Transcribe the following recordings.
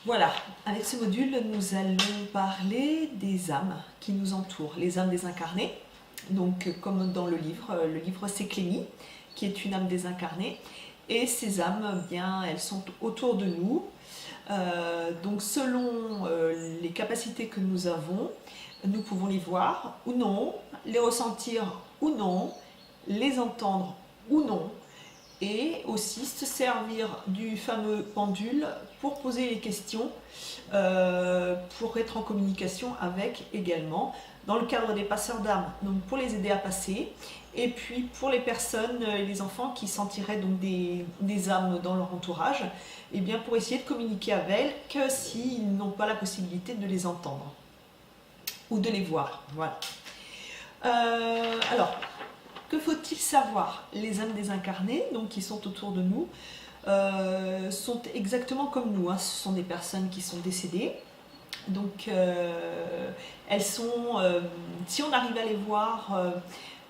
Voilà, avec ce module, nous allons parler des âmes qui nous entourent, les âmes désincarnées. Donc, comme dans le livre c'est Clémy, qui est une âme désincarnée. Et ces âmes, bien, elles sont autour de nous. Donc, selon les capacités que nous avons, nous pouvons les voir ou non, les ressentir ou non, les entendre ou non, et aussi se servir du fameux pendule pour poser les questions, pour être en communication avec également, dans le cadre des passeurs d'âmes, donc pour les aider à passer, et puis pour les personnes, les enfants qui sentiraient donc des âmes dans leur entourage, et bien pour essayer de communiquer avec elles s'ils n'ont pas la possibilité de les entendre ou de les voir. Voilà. Alors, que faut-il savoir? Les âmes désincarnées, donc qui sont autour de nous, sont exactement comme nous, hein. Ce sont des personnes qui sont décédées. Donc, elles sont, si on arrive à les voir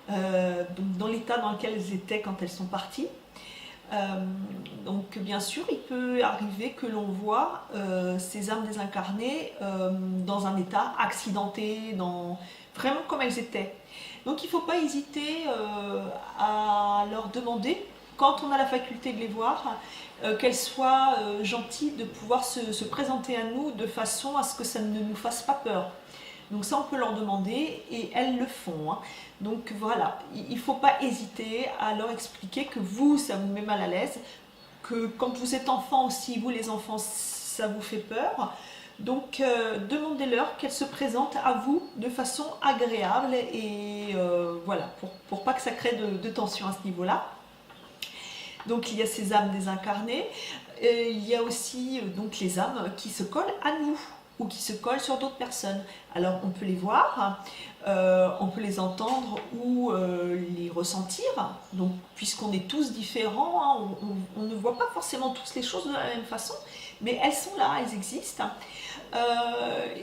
donc dans l'état dans lequel elles étaient quand elles sont parties, donc bien sûr, il peut arriver que l'on voit ces âmes désincarnées dans un état accidenté, vraiment comme elles étaient. Donc il ne faut pas hésiter à leur demander, quand on a la faculté de les voir, qu'elles soient gentilles de pouvoir se présenter à nous de façon à ce que ça ne nous fasse pas peur. Donc ça, on peut leur demander et elles le font, hein. Donc voilà, il ne faut pas hésiter à leur expliquer que vous, ça vous met mal à l'aise, que quand vous êtes enfant aussi, vous les enfants, ça vous fait peur. Donc demandez-leur qu'elles se présentent à vous de façon agréable et voilà, pour pas que ça crée de tension à ce niveau-là. Donc il y a ces âmes désincarnées, et il y a aussi donc les âmes qui se collent à nous ou qui se collent sur d'autres personnes. Alors on peut les voir, on peut les entendre ou les ressentir. Donc puisqu'on est tous différents, hein, on ne voit pas forcément tous les choses de la même façon, mais elles sont là, elles existent.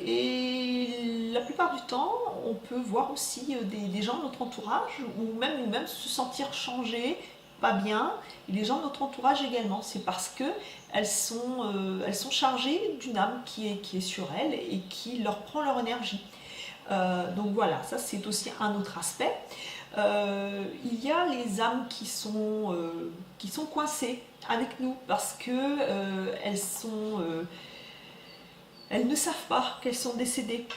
Et la plupart du temps, on peut voir aussi des gens de notre entourage ou même nous-mêmes se sentir changés, pas bien, et les gens de notre entourage également. C'est parce que elles sont chargées d'une âme qui est sur elles et qui leur prend leur énergie. Donc voilà, ça c'est aussi un autre aspect. Il y a les âmes qui sont coincées avec nous parce que elles ne savent pas qu'elles sont décédées.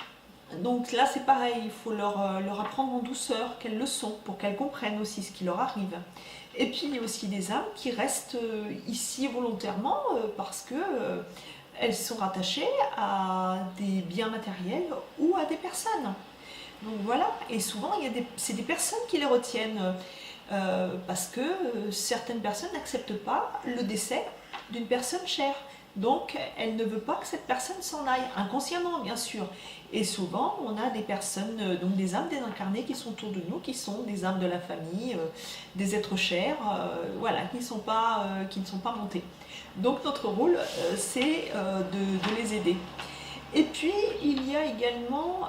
Donc là c'est pareil, il faut leur apprendre en douceur qu'elles le sont pour qu'elles comprennent aussi ce qui leur arrive. Et puis il y a aussi des âmes qui restent ici volontairement parce que elles sont rattachées à des biens matériels ou à des personnes. Donc voilà, et souvent c'est des personnes qui les retiennent parce que certaines personnes n'acceptent pas le décès d'une personne chère. Donc, elle ne veut pas que cette personne s'en aille, inconsciemment bien sûr. Et souvent, on a des personnes, donc des âmes désincarnées qui sont autour de nous, qui sont des âmes de la famille, des êtres chers, voilà, qui ne sont pas montés. Donc, notre rôle, c'est de les aider. Et puis, il y a également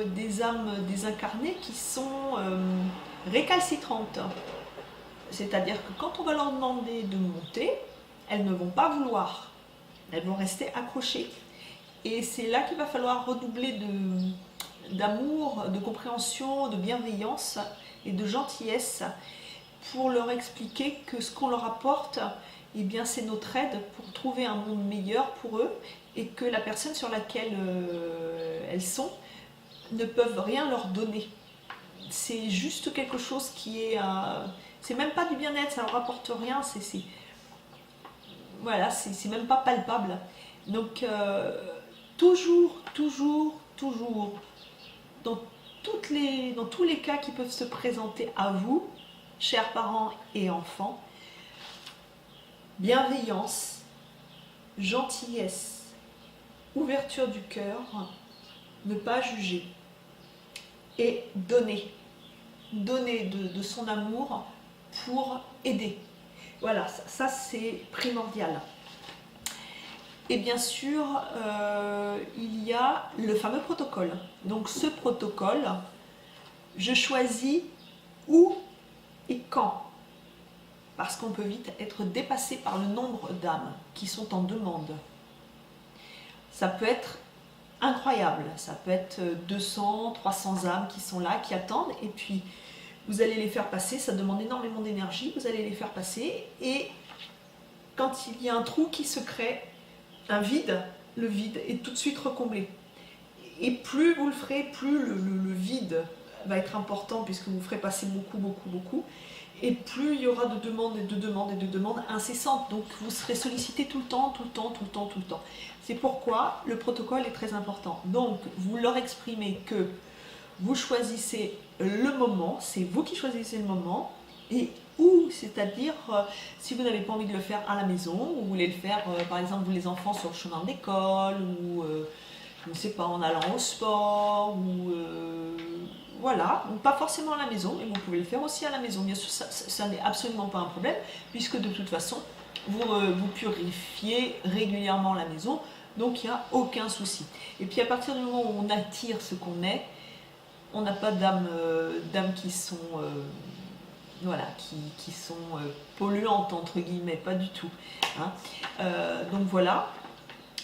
des âmes désincarnées qui sont récalcitrantes. C'est-à-dire que quand on va leur demander de monter, elles ne vont pas vouloir. Elles vont rester accrochées. Et c'est là qu'il va falloir redoubler d'amour, de compréhension, de bienveillance et de gentillesse pour leur expliquer que ce qu'on leur apporte, eh bien, c'est notre aide pour trouver un monde meilleur pour eux et que la personne sur laquelle elles sont ne peuvent rien leur donner. C'est juste quelque chose qui est... c'est même pas du bien-être, ça leur apporte rien, voilà, c'est même pas palpable. Donc, toujours, dans tous les cas qui peuvent se présenter à vous, chers parents et enfants, bienveillance, gentillesse, ouverture du cœur, ne pas juger et donner de son amour pour aider. Voilà, ça c'est primordial. Et bien sûr, il y a le fameux protocole. Donc ce protocole, je choisis où et quand. Parce qu'on peut vite être dépassé par le nombre d'âmes qui sont en demande. ça peut être incroyable. Ça peut être 200, 300 âmes qui sont là, qui attendent, et puis vous allez les faire passer, ça demande énormément d'énergie, vous allez les faire passer, et quand il y a un trou qui se crée, un vide, le vide est tout de suite recomblé. Et plus vous le ferez, plus le vide va être important, puisque vous ferez passer beaucoup, beaucoup, beaucoup, et plus il y aura de demandes et de demandes et de demandes incessantes. Donc vous serez sollicité tout le temps, tout le temps, tout le temps, tout le temps. C'est pourquoi le protocole est très important. Donc vous leur exprimez que vous choisissez le moment, c'est vous qui choisissez le moment, et où, c'est-à-dire si vous n'avez pas envie de le faire à la maison, ou vous voulez le faire par exemple vous les enfants sur le chemin d'école, ou je ne sais pas, en allant au sport, ou voilà, donc pas forcément à la maison, mais vous pouvez le faire aussi à la maison. Bien sûr, ça n'est absolument pas un problème, puisque de toute façon vous purifiez régulièrement la maison, donc il n'y a aucun souci. Et puis à partir du moment où on attire ce qu'on est, on n'a pas d'âmes qui sont, voilà, qui sont polluantes, entre guillemets, pas du tout. Hein. Donc voilà,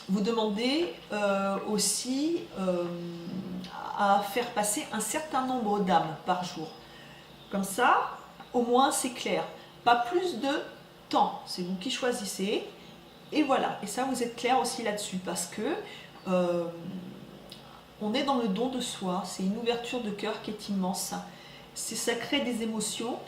vous demandez aussi à faire passer un certain nombre d'âmes par jour. Comme ça, au moins c'est clair. Pas plus de temps, c'est vous qui choisissez. Et voilà, et ça vous êtes clair aussi là-dessus, parce que on est dans le don de soi, c'est une ouverture de cœur qui est immense. Ça crée des émotions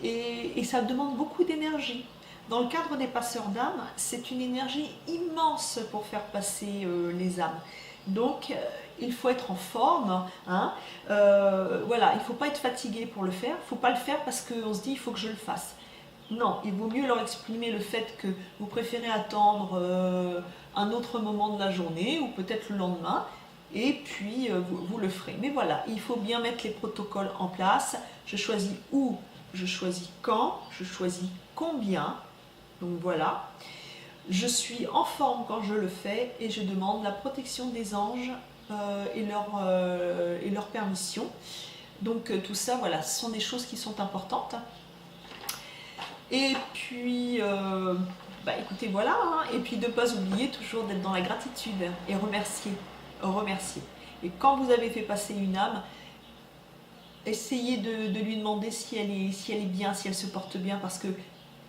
et ça demande beaucoup d'énergie. Dans le cadre des passeurs d'âmes, c'est une énergie immense pour faire passer les âmes. Donc, il faut être en forme. Hein. Voilà, il ne faut pas être fatigué pour le faire. Il ne faut pas le faire parce qu'on se dit il faut que je le fasse. Non, il vaut mieux leur exprimer le fait que vous préférez attendre un autre moment de la journée ou peut-être le lendemain. Et puis vous le ferez. Mais voilà, il faut bien mettre les protocoles en place. Je choisis où, je choisis quand, je choisis combien. Donc voilà, je suis en forme quand je le fais et je demande la protection des anges et leur permission. Donc tout ça, voilà, ce sont des choses qui sont importantes. Et puis, écoutez, voilà. Hein. Et puis de ne pas oublier toujours d'être dans la gratitude et remercier. Et quand vous avez fait passer une âme, essayez de lui demander si elle est bien, si elle se porte bien, parce que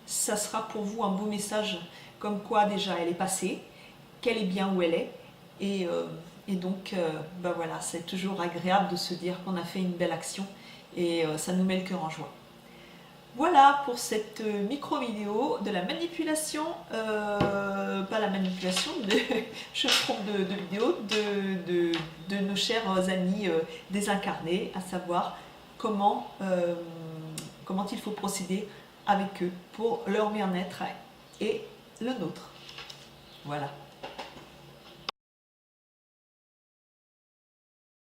ça sera pour vous un beau message, comme quoi déjà elle est passée, qu'elle est bien où elle est, et donc voilà, c'est toujours agréable de se dire qu'on a fait une belle action, et ça nous met le cœur en joie. Voilà pour cette micro-vidéo de la manipulation, pas la manipulation, je me trompe de vidéo, de nos chers amis désincarnés, à savoir comment il faut procéder avec eux pour leur bien-être et le nôtre. Voilà.